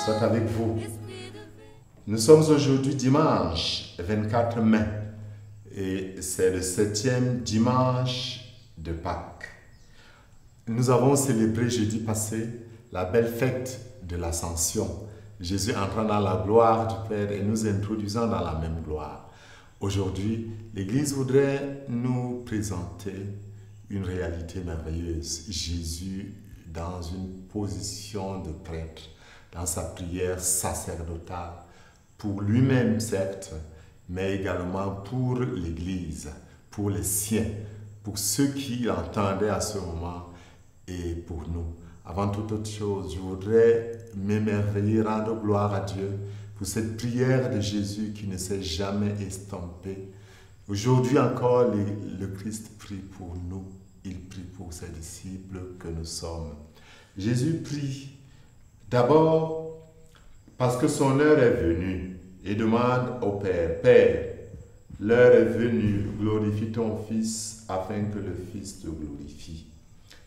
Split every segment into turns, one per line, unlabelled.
soit avec vous. Nous sommes aujourd'hui dimanche 24 mai et c'est le 7e dimanche de Pâques. Nous avons célébré jeudi passé la belle fête de l'Ascension. Jésus entrant dans la gloire du Père et nous introduisant dans la même gloire. Aujourd'hui, l'Église voudrait nous présenter une réalité merveilleuse. Jésus dans une position de prêtre, dans sa prière sacerdotale, pour lui-même certes, mais également pour l'Église, pour les siens, pour ceux qui l'entendaient à ce moment et pour nous. Avant toute autre chose, je voudrais m'émerveiller, rendre gloire à Dieu pour cette prière de Jésus qui ne s'est jamais estompée. Aujourd'hui encore, le Christ prie pour nous. Il prie pour ses disciples que nous sommes. Jésus prie d'abord parce que son heure est venue et demande au Père, « Père, l'heure est venue, glorifie ton Fils afin que le Fils te glorifie.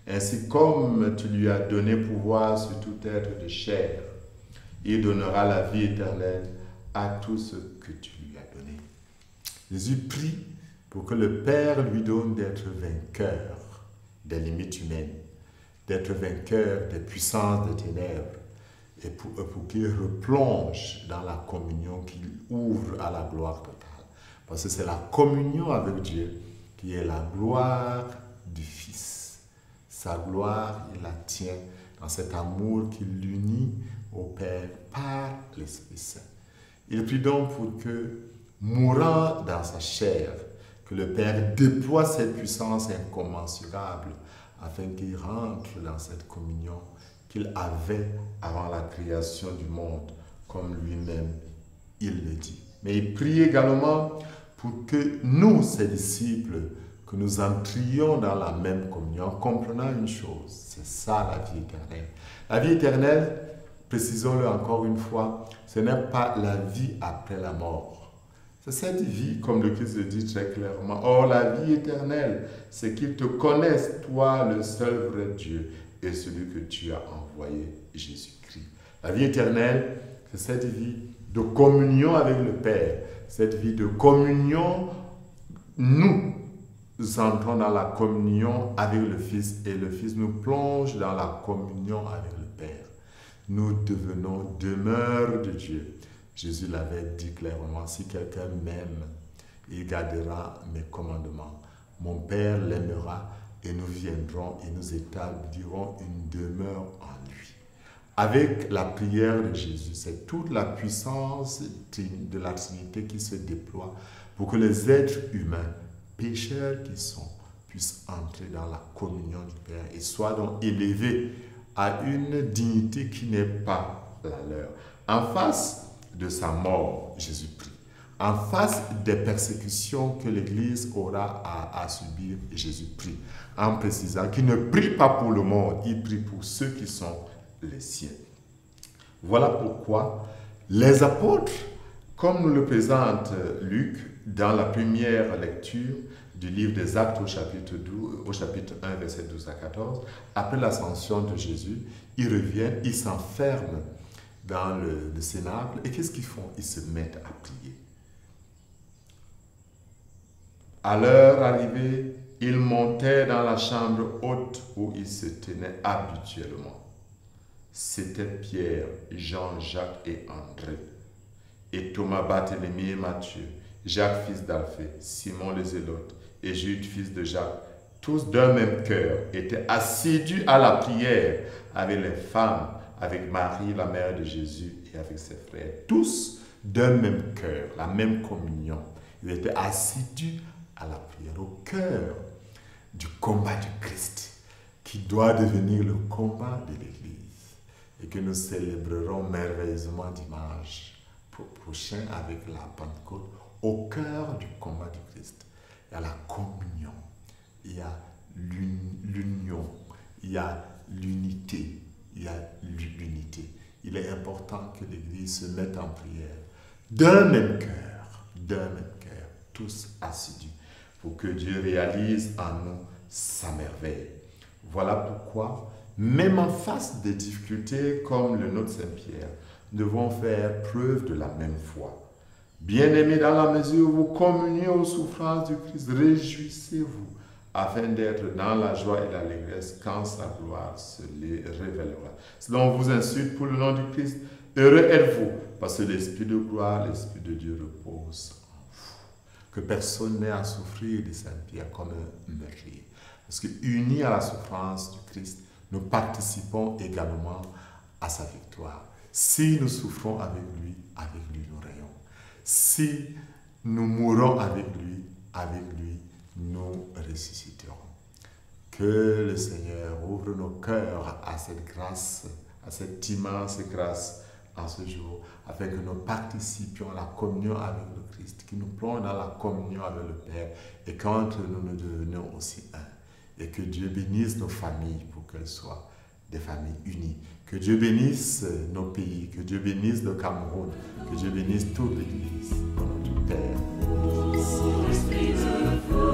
Ainsi comme tu lui as donné pouvoir sur tout être de chair, il donnera la vie éternelle à tout ce que tu lui as donné. » Jésus prie pour que le Père lui donne d'être vainqueur des limites humaines, d'être vainqueur des puissances des ténèbres, et pour qu'il replonge dans la communion, qu'il ouvre à la gloire totale. Parce que c'est la communion avec Dieu qui est la gloire du Fils. Sa gloire, il la tient dans cet amour qui l'unit au Père par l'Esprit Saint. Il prie donc pour que, mourant dans sa chair, que le Père déploie cette puissance incommensurable afin qu'il rentre dans cette communion qu'il avait avant la création du monde, comme lui-même il le dit. Mais il prie également pour que nous, ses disciples, que nous entrions dans la même communion, en comprenant une chose, c'est ça la vie éternelle. La vie éternelle, précisons-le encore une fois, ce n'est pas la vie après la mort. C'est cette vie, comme le Christ le dit très clairement. Or, la vie éternelle, c'est qu'ils te connaissent, toi, le seul vrai Dieu, et celui que tu as envoyé, Jésus-Christ. La vie éternelle, c'est cette vie de communion avec le Père, cette vie de communion. Nous entrons dans la communion avec le Fils, et le Fils nous plonge dans la communion avec le Père. Nous devenons demeure de Dieu. Jésus l'avait dit clairement, si quelqu'un m'aime, il gardera mes commandements. Mon Père l'aimera et nous viendrons et nous établirons une demeure en lui. Avec la prière de Jésus, c'est toute la puissance de la Trinité qui se déploie pour que les êtres humains, pécheurs qui sont, puissent entrer dans la communion du Père et soient donc élevés à une dignité qui n'est pas la leur. En face de sa mort, Jésus prie. En face des persécutions que l'Église aura à subir, Jésus prie. En précisant qu'il ne prie pas pour le monde, il prie pour ceux qui sont les siens. Voilà pourquoi les apôtres, comme nous le présente Luc dans la première lecture du livre des Actes au chapitre 1, verset 12 à 14, après l'ascension de Jésus, ils reviennent, ils s'enferment dans le cénacle, et qu'est-ce qu'ils font? Ils se mettent à prier. À leur arrivée, ils montaient dans la chambre haute où ils se tenaient habituellement. C'était Pierre, Jean, Jacques et André, et Thomas, Barthélemy et Matthieu, Jacques fils d'Alphée, Simon le Zélote et Jude fils de Jacques, tous d'un même cœur, étaient assidus à la prière avec les femmes, avec Marie, la mère de Jésus, et avec ses frères. Tous d'un même cœur, la même communion. Ils étaient assidus à la prière, au cœur du combat du Christ, qui doit devenir le combat de l'Église, et que nous célébrerons merveilleusement dimanche prochain avec la Pentecôte, au cœur du combat du Christ. Il y a la communion, il y a l'union, il y a l'unité. Il y a l'unité. Il est important que l'Église se mette en prière d'un même cœur, tous assidus, pour que Dieu réalise en nous sa merveille. Voilà pourquoi, même en face des difficultés comme le nôtre Saint-Pierre, nous devons faire preuve de la même foi. Bien-aimés, dans la mesure où vous communiez aux souffrances du Christ, réjouissez-vous, afin d'être dans la joie et l'allégresse quand sa gloire se les révélera. Si l'on vous insulte pour le nom du Christ, heureux êtes-vous, parce que l'Esprit de gloire, l'Esprit de Dieu repose en vous. Que personne n'ait à souffrir de Saint-Pierre comme un meurtrier. Parce que unis à la souffrance du Christ, nous participons également à sa victoire. Si nous souffrons avec lui nous rayons. Si nous mourons avec lui nous ressusciterons. Que le Seigneur ouvre nos cœurs à cette grâce, à cette immense grâce en ce jour, afin que nous participions à la communion avec le Christ, qui nous plonge dans la communion avec le Père, et qu'entre nous, nous devenions aussi un. Et que Dieu bénisse nos familles pour qu'elles soient des familles unies. Que Dieu bénisse nos pays, que Dieu bénisse le Cameroun, que Dieu bénisse toute l'Église. Au nom du Père et du Fils.